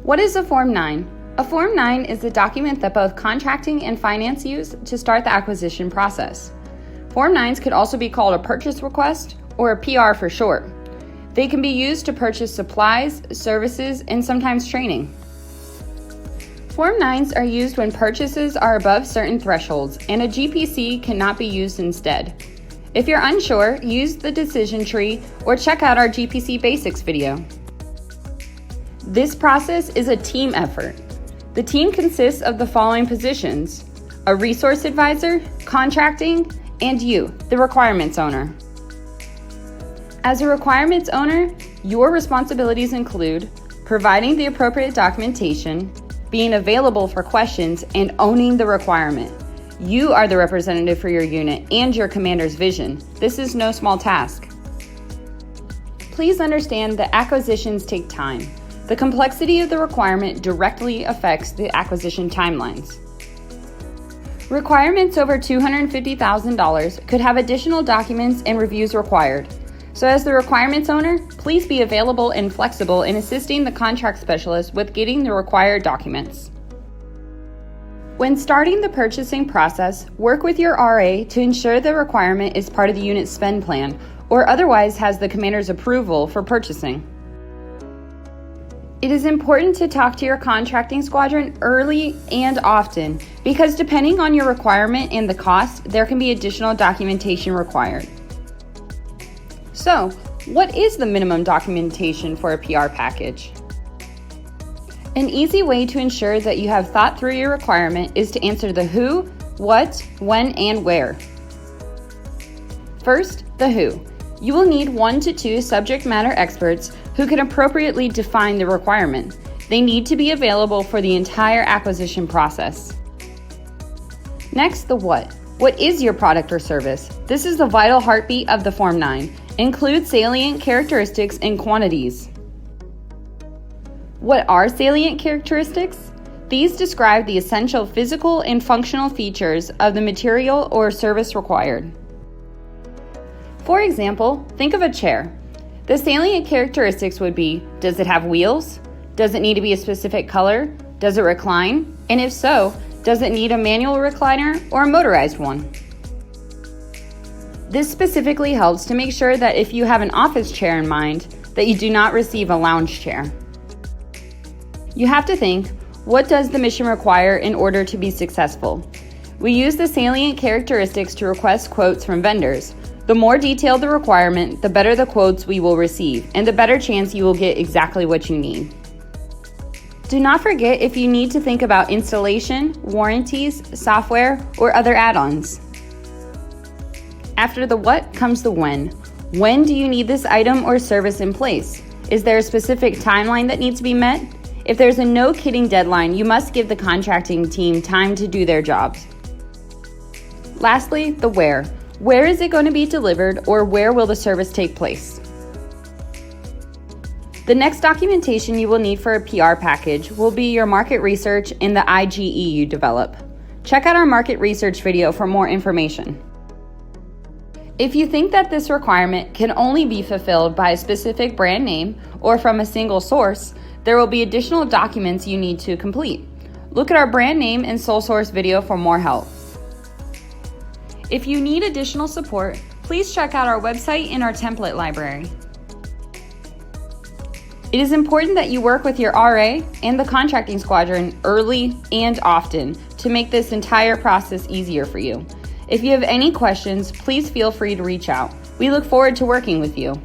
What is a Form 9? A Form 9 is a document that both contracting and finance use to start the acquisition process. Form 9s could also be called a purchase request or a PR for short. They can be used to purchase supplies, services, and sometimes training. Form 9s are used when purchases are above certain thresholds and a GPC cannot be used instead. If you're unsure, use the decision tree or check out our GPC Basics video. This process is a team effort. The team consists of the following positions: a resource advisor, contracting, and you, the requirements owner. As a requirements owner, your responsibilities include providing the appropriate documentation, being available for questions, and owning the requirement. You are the representative for your unit and your commander's vision. This is no small task. Please understand that acquisitions take time. The complexity of the requirement directly affects the acquisition timelines. Requirements over $250,000 could have additional documents and reviews required. So as the requirements owner, please be available and flexible in assisting the contract specialist with getting the required documents. When starting the purchasing process, work with your RA to ensure the requirement is part of the unit's spend plan or otherwise has the commander's approval for purchasing. It is important to talk to your contracting squadron early and often because depending on your requirement and the cost, there can be additional documentation required. So, what is the minimum documentation for a PR package? An easy way to ensure that you have thought through your requirement is to answer the who, what, when, and where. First, the who. You will need 1 to 2 subject matter experts who can appropriately define the requirement. They need to be available for the entire acquisition process. Next, the what. What is your product or service? This is the vital heartbeat of the Form 9. Include salient characteristics and quantities. What are salient characteristics? These describe the essential physical and functional features of the material or service required. For example, think of a chair. The salient characteristics would be, does it have wheels? Does it need to be a specific color? Does it recline? And if so, does it need a manual recliner or a motorized one? This specifically helps to make sure that if you have an office chair in mind, that you do not receive a lounge chair. You have to think, what does the mission require in order to be successful? We use the salient characteristics to request quotes from vendors. The more detailed the requirement, the better the quotes we will receive, and the better chance you will get exactly what you need. Do not forget if you need to think about installation, warranties, software, or other add-ons. After the what comes the when. When do you need this item or service in place? Is there a specific timeline that needs to be met? If there's a no-kidding deadline, you must give the contracting team time to do their jobs. Lastly, the where. Where is it going to be delivered or where will the service take place? The next documentation you will need for a PR package will be your market research and the IGE you develop. Check out our market research video for more information. If you think that this requirement can only be fulfilled by a specific brand name or from a single source, there will be additional documents you need to complete. Look at our brand name and sole source video for more help. If you need additional support, please check out our website and our template library. It is important that you work with your RA and the contracting squadron early and often to make this entire process easier for you. If you have any questions, please feel free to reach out. We look forward to working with you.